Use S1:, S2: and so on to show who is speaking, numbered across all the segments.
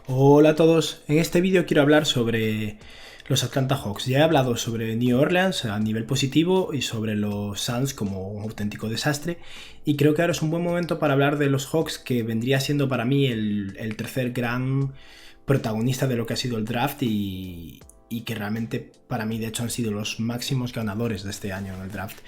S1: Hola a todos, en este vídeo quiero hablar sobre los Atlanta Hawks. Ya he hablado sobre New Orleans a nivel positivo y sobre los Suns como un auténtico desastre, y creo que ahora es un buen momento para hablar de los Hawks, que vendría siendo para mí el tercer gran protagonista de lo que ha sido el draft y que realmente para mí de hecho han sido los máximos ganadores de este año en el draft.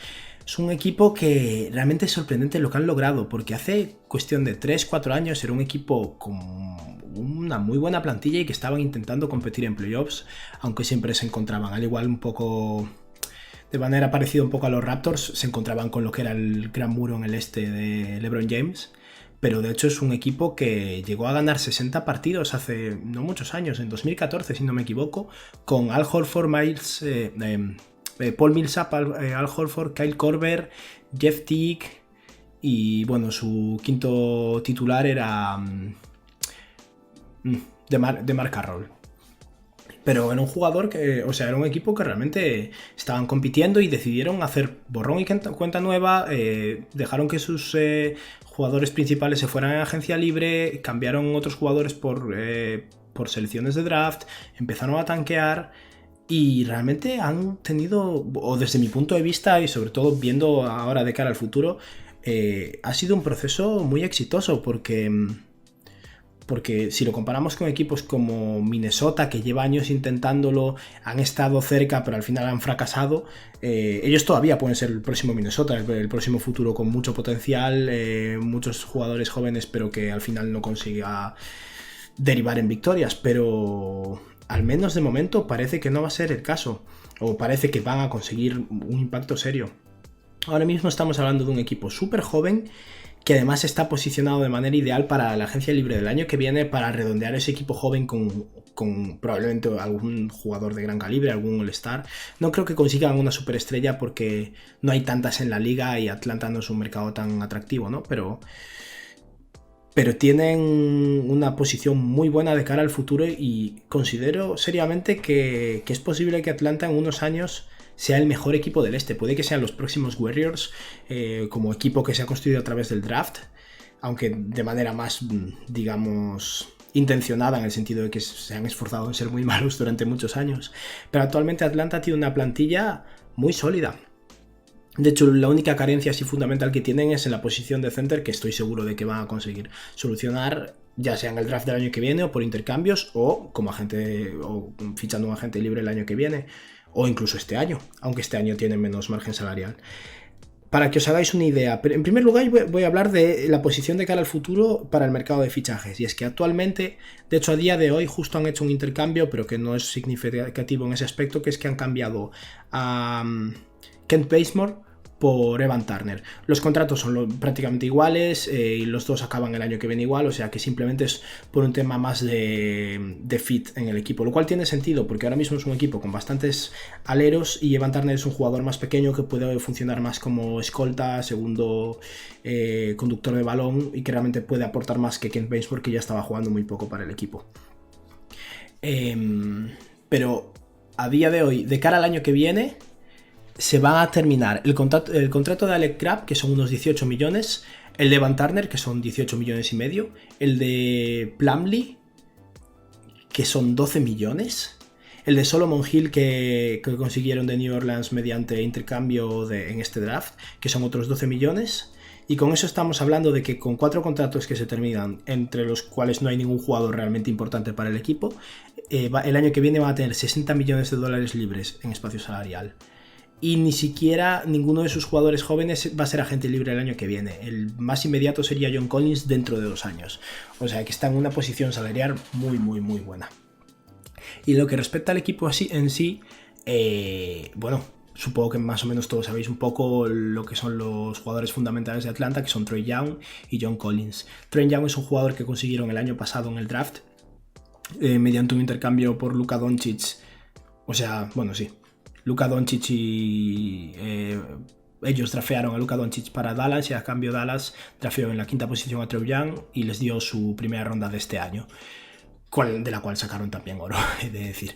S1: Es un equipo que realmente es sorprendente lo que han logrado, porque hace cuestión de 3-4 años era un equipo con una muy buena plantilla y que estaban intentando competir en playoffs, aunque siempre se encontraban, al igual un poco de manera parecida un poco a los Raptors, se encontraban con lo que era el gran muro en el este de LeBron James. Pero de hecho es un equipo que llegó a ganar 60 partidos hace no muchos años, en 2014 si no me equivoco, con Al Horford, Paul Millsap, Al Horford, Kyle Korver, Jeff Teague y bueno, su quinto titular era DeMar Carroll. Pero era un jugador que, o sea, era un equipo que realmente estaban compitiendo y decidieron hacer borrón y cuenta nueva, dejaron que sus jugadores principales se fueran a agencia libre, cambiaron otros jugadores por selecciones de draft, empezaron a tanquear y realmente han tenido, o desde mi punto de vista y sobre todo viendo ahora de cara al futuro, ha sido un proceso muy exitoso porque si lo comparamos con equipos como Minnesota, que lleva años intentándolo, han estado cerca pero al final han fracasado, ellos todavía pueden ser el próximo Minnesota, el próximo futuro con mucho potencial, muchos jugadores jóvenes pero que al final no consiga derivar en victorias, pero al menos de momento parece que no va a ser el caso, o parece que van a conseguir un impacto serio. Ahora mismo estamos hablando de un equipo súper joven que además está posicionado de manera ideal para la agencia libre del año que viene, para redondear ese equipo joven con probablemente algún jugador de gran calibre, algún All-Star. No creo que consigan una superestrella porque no hay tantas en la liga y Atlanta no es un mercado tan atractivo, ¿no? Pero tienen una posición muy buena de cara al futuro y considero seriamente que es posible que Atlanta en unos años sea el mejor equipo del este. Puede que sean los próximos Warriors, como equipo que se ha construido a través del draft, aunque de manera más, digamos, intencionada, en el sentido de que se han esforzado en ser muy malos durante muchos años. Pero actualmente Atlanta tiene una plantilla muy sólida. De hecho, la única carencia así fundamental que tienen es en la posición de center, que estoy seguro de que van a conseguir solucionar, ya sea en el draft del año que viene o por intercambios o como agente, o fichando un agente libre el año que viene, o incluso este año, aunque este año tienen menos margen salarial. Para que os hagáis una idea, en primer lugar voy a hablar de la posición de cara al futuro para el mercado de fichajes, y es que actualmente, de hecho a día de hoy justo han hecho un intercambio, pero que no es significativo en ese aspecto, que es que han cambiado a Kent Bazemore por Evan Turner. Los contratos son prácticamente iguales, y los dos acaban el año que viene igual, o sea que simplemente es por un tema más de fit en el equipo, lo cual tiene sentido porque ahora mismo es un equipo con bastantes aleros y Evan Turner es un jugador más pequeño que puede funcionar más como escolta, segundo conductor de balón, y que realmente puede aportar más que Kent Bazemore, que ya estaba jugando muy poco para el equipo. Pero a día de hoy, de cara al año que viene, se va a terminar el contrato de Alec Crabbe, que son unos 18 millones, el de Evan Turner, que son 18 millones y medio, el de Plumlee, que son 12 millones, el de Solomon Hill que consiguieron de New Orleans mediante intercambio en este draft, que son otros 12 millones, y con eso estamos hablando de que con 4 contratos que se terminan, entre los cuales no hay ningún jugador realmente importante para el equipo, el año que viene van a tener 60 millones de dólares libres en espacio salarial. Y ni siquiera ninguno de sus jugadores jóvenes va a ser agente libre el año que viene. El más inmediato sería John Collins dentro de 2 años. O sea que está en una posición salarial muy, muy, muy buena. Y lo que respecta al equipo así, en sí, bueno, supongo que más o menos todos sabéis un poco lo que son los jugadores fundamentales de Atlanta, que son Trae Young y John Collins. Trae Young es un jugador que consiguieron el año pasado en el draft, mediante un intercambio por Luka Doncic. O sea, bueno, sí, Luka Doncic y ellos drafearon a Luka Doncic para Dallas, y a cambio Dallas drafeó en la 5ª posición a Trae Young y les dio su primera ronda de este año, de la cual sacaron también oro, he de decir.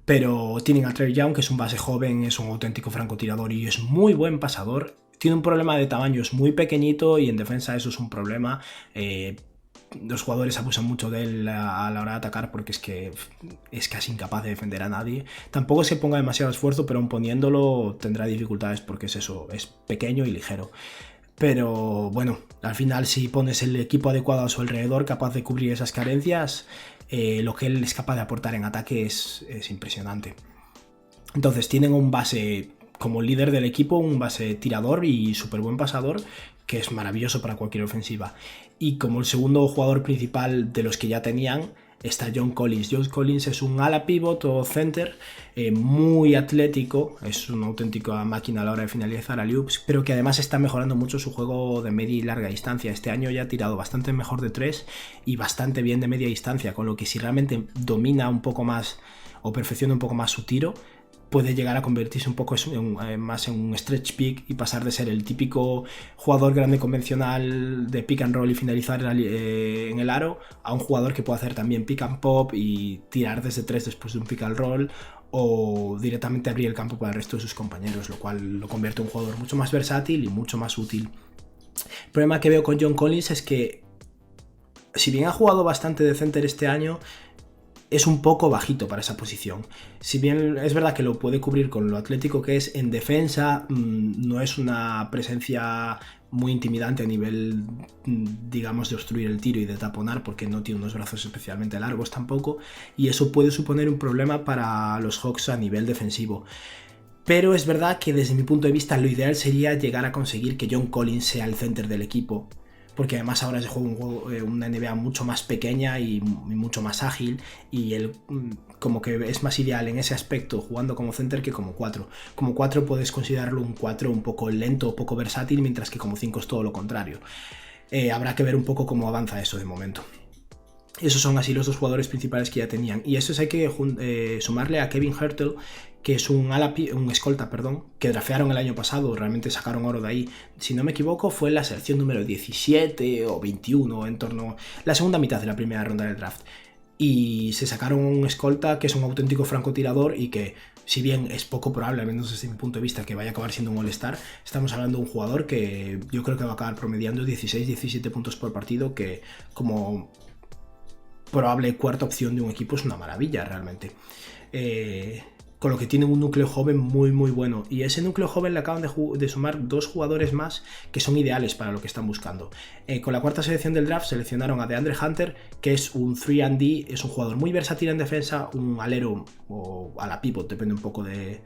S1: Pero tienen a Trae Young, que es un base joven, es un auténtico francotirador y es muy buen pasador. Tiene un problema de tamaño, es muy pequeñito y en defensa eso es un problema. los jugadores abusan mucho de él a la hora de atacar porque es que es casi incapaz de defender a nadie. Tampoco es que ponga demasiado esfuerzo, pero aun poniéndolo tendrá dificultades porque es eso, es pequeño y ligero. Pero bueno, al final si pones el equipo adecuado a su alrededor capaz de cubrir esas carencias, lo que él es capaz de aportar en ataque es impresionante. Entonces tienen un base como líder del equipo, un base tirador y súper buen pasador, que es maravilloso para cualquier ofensiva. Y como el segundo jugador principal de los que ya tenían está John Collins. John Collins es un ala pivot o center muy atlético, es una auténtica máquina a la hora de finalizar alley-oops, pero que además está mejorando mucho su juego de media y larga distancia. Este año ya ha tirado bastante mejor de 3 y bastante bien de media distancia, con lo que si realmente domina un poco más o perfecciona un poco más su tiro, puede llegar a convertirse un poco más en un stretch pick y pasar de ser el típico jugador grande convencional de pick and roll y finalizar en el aro a un jugador que puede hacer también pick and pop y tirar desde 3 después de un pick and roll o directamente abrir el campo para el resto de sus compañeros, lo cual lo convierte en un jugador mucho más versátil y mucho más útil. El problema que veo con John Collins es que si bien ha jugado bastante de center este año, es un poco bajito para esa posición. Si bien es verdad que lo puede cubrir con lo atlético que es, en defensa no es una presencia muy intimidante a nivel, digamos, de obstruir el tiro y de taponar, porque no tiene unos brazos especialmente largos tampoco, y eso puede suponer un problema para los Hawks a nivel defensivo. Pero es verdad que desde mi punto de vista lo ideal sería llegar a conseguir que John Collins sea el center del equipo, porque además ahora se juega una NBA mucho más pequeña y mucho más ágil, y él como que es más ideal en ese aspecto jugando como center que como 4. Como 4 puedes considerarlo un 4 un poco lento, poco versátil, mientras que como 5 es todo lo contrario. Habrá que ver un poco cómo avanza eso de momento. Esos son así los dos jugadores principales que ya tenían. Y eso hay que sumarle a Kevin Huertel, que es un escolta, que drafearon el año pasado, realmente sacaron oro de ahí. Si no me equivoco, fue la selección número 17 o 21, en torno a la segunda mitad de la primera ronda del draft. Y se sacaron un escolta que es un auténtico francotirador y que, si bien es poco probable, al menos desde mi punto de vista, que vaya a acabar siendo un All-Star, estamos hablando de un jugador que yo creo que va a acabar promediando 16-17 puntos por partido, que como probable cuarta opción de un equipo es una maravilla realmente. Con lo que tienen un núcleo joven muy muy bueno, y a ese núcleo joven le acaban de sumar dos jugadores más que son ideales para lo que están buscando. Con la cuarta selección del draft seleccionaron a DeAndre Hunter, que es un 3&D, es un jugador muy versátil en defensa, un alero o a la pivot, depende un poco del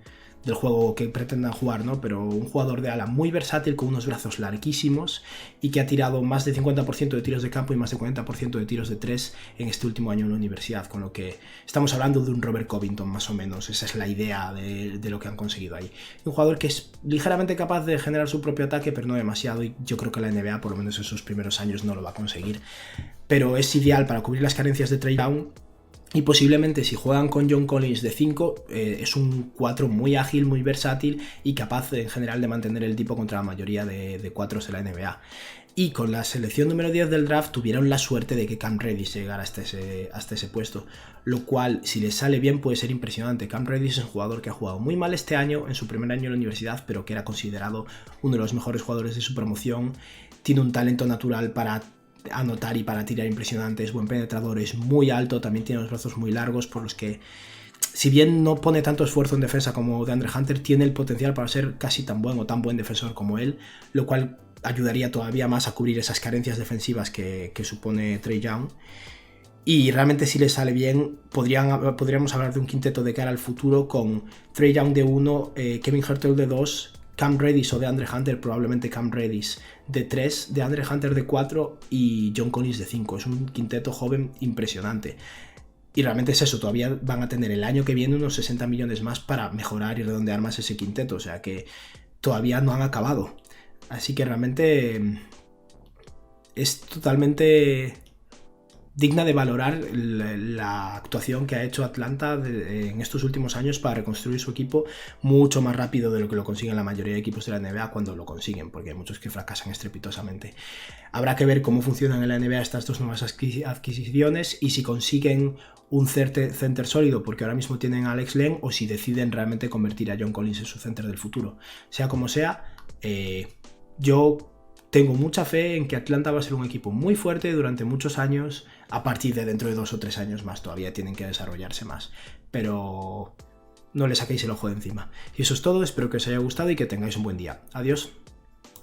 S1: juego que pretendan jugar, ¿no? Pero un jugador de ala muy versátil con unos brazos larguísimos y que ha tirado más del 50% de tiros de campo y más del 40% de tiros de 3 en este último año en la universidad, con lo que estamos hablando de un Robert Covington más o menos. Esa es la idea de lo que han conseguido ahí. Un jugador que es ligeramente capaz de generar su propio ataque, pero no demasiado, y yo creo que la NBA, por lo menos en sus primeros años, no lo va a conseguir. Pero es ideal para cubrir las carencias de Trae Young. Y posiblemente si juegan con John Collins de 5, es un 4 muy ágil, muy versátil y capaz en general de mantener el tipo contra la mayoría de 4s de la NBA. Y con la selección número 10 del draft tuvieron la suerte de que Cam Reddish llegara hasta ese puesto, lo cual, si les sale bien, puede ser impresionante. Cam Reddish es un jugador que ha jugado muy mal este año, en su primer año en la universidad, pero que era considerado uno de los mejores jugadores de su promoción. Tiene un talento natural para anotar y para tirar impresionante, es buen penetrador, es muy alto, también tiene los brazos muy largos, por los que, si bien no pone tanto esfuerzo en defensa como DeAndre Hunter, tiene el potencial para ser casi tan buen o tan buen defensor como él, lo cual ayudaría todavía más a cubrir esas carencias defensivas que supone Trae Young. Y realmente, si le sale bien, podríamos hablar de un quinteto de cara al futuro con Trae Young de 1, Kevin Huertel de 2, Cam Reddish o DeAndre Hunter, probablemente Cam Reddish de 3, DeAndre Hunter de 4 y John Collins de 5. Es un quinteto joven impresionante. Y realmente es eso, todavía van a tener el año que viene unos 60 millones más para mejorar y redondear más ese quinteto, o sea que todavía no han acabado. Así que realmente es totalmente digna de valorar la actuación que ha hecho Atlanta en estos últimos años para reconstruir su equipo mucho más rápido de lo que lo consiguen la mayoría de equipos de la NBA cuando lo consiguen, porque hay muchos que fracasan estrepitosamente. Habrá que ver cómo funcionan en la NBA estas dos nuevas adquisiciones y si consiguen un center sólido, porque ahora mismo tienen a Alex Len, o si deciden realmente convertir a John Collins en su center del futuro. Sea como sea, yo tengo mucha fe en que Atlanta va a ser un equipo muy fuerte durante muchos años. A partir de dentro de 2 o 3 años más todavía tienen que desarrollarse más. Pero no le saquéis el ojo de encima. Y eso es todo, espero que os haya gustado y que tengáis un buen día. Adiós.